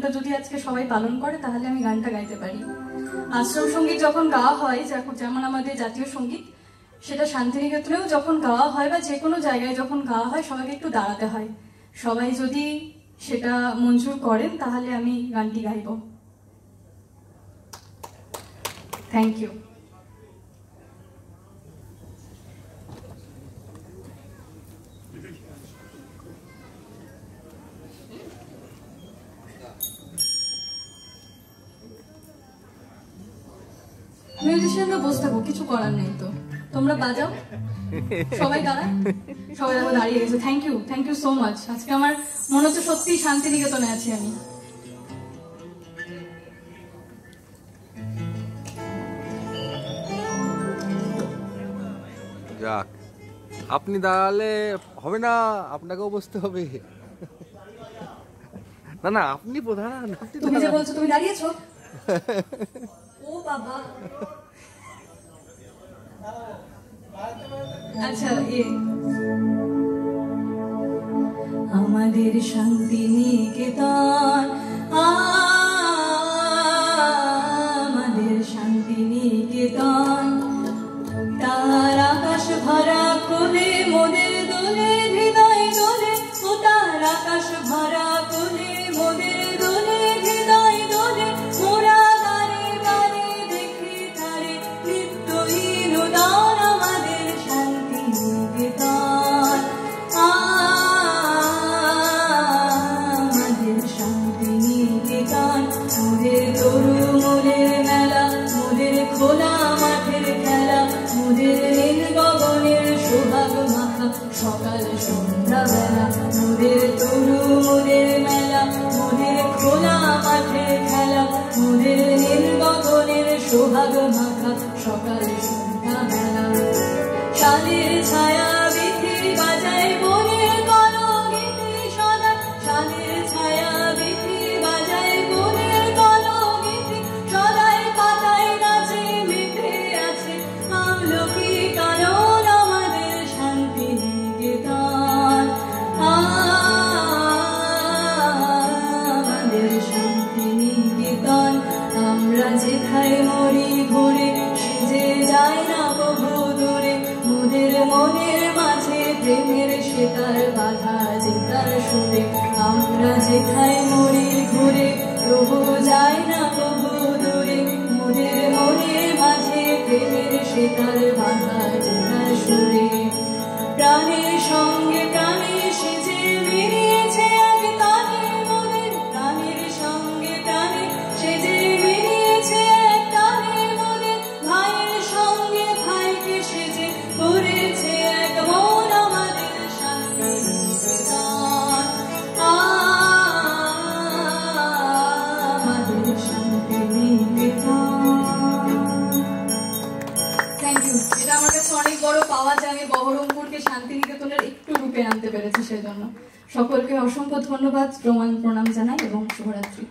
নিয়মটা যদি আজকে সবাই পালন করে তাহলে আমি গানটা গাইতে পারি। আশ্রম সঙ্গীত যখন গাওয়া হয়, যেমন আমাদের জাতীয় সঙ্গীত, সেটা শান্তিনিকেতনেও যখন গাওয়া হয় বা যে কোনো জায়গায় যখন গাওয়া হয় সবাইকে একটু দাঁড়াতে হয়। সবাই যদি সেটা মঞ্জুর করেন তাহলে আমি গানটি গাইব। Thank you. মিউজিশিয়ানরা বসে থাকো, কিছু করার নেই তো, তোমরা বাজাও, সবাই দাঁড়া, সবাই দেখো দাঁড়িয়ে গেছে। Thank you so much. আজকে আমার মনে হচ্ছে সত্যি শান্তিনিকেতনে আছি আমি। যাক, আপনি দাঁড়ালে হবে না, আপনাকেও বসতে হবে। না না, আপনি প্রধান। তুমি যে বলছো তুমি দাঁড়িয়েছো, ও বাবা। আচ্ছা, আমাদের শান্তিনিকেতন, আমাদের শান্তিনিকেতন, তার আকাশ ভরা কোলে মোদের দোলে, হৃদয় দোলে, ও তার আকাশ ভরা কোলে মোদের দোলে, হৃদয় দোলে, মোরা বারে বারে দেখি তারে নিত্যহীন উদার আমাদের শান্তিনিকেতন, আমাদের শান্তিনিকেতন। মোদের তরু মোদের মেলা, মোদের খোলা মাঠের খেলা, মোদের নীল গগনের সোহাগ মাখা সকাল সন্ধ্যা বেলা, মোদের তরু মোদের মেলা, মোদের খোলা মাঠের খেলা, মোদের নীল গগনের সোহাগ মাখা সকাল সন্ধ্যা বেলা। শালের ছায়া বিথি বাজায় বনের কলগীতি সদা, শালের ছায়া বিথি বাজায় বনের কলগীতি সদাই, পাতায় নাচে মেতে আছে আমলকি কানন আমাদের শান্তিনিকেতন, আমাদের শান্তিনিকেতন। আমরা যেথায় মরি ঘুরে সেজে যায় না বহু দূরে, মোদের মনের মাঝে প্রেমের সেতার বাধা জেতার সুরে। আমরা যেথায় মরি ঘুরে প্রভু যায় না বহু দূরে, মোদের মনের মাঝে প্রেমের সেতার বাধা জেতার সুরে। প্রাণের সঙ্গে প্রাণে সেজে বেরিয়েছে এক তানে মোদের, প্রাণের সঙ্গে প্রাণে সেজে বেরিয়েছে এক তানে মোদের, ভাইয়ের সঙ্গে ভাইকে সেজে করেছে এক মন আমাদের শান্তিনিকেতন, আমাদের শান্তিনিকেতন। Thank you. এটা আমার কাছে অনেক বড় পাওয়া যে আমি বহরমপুরকে শান্তিনিকেতনের একটু রূপে আনতে পেরেছি, সেই জন্য সকলকে অসংখ্য ধন্যবাদ, প্রণাম জানাই এবং শুভরাত্রি।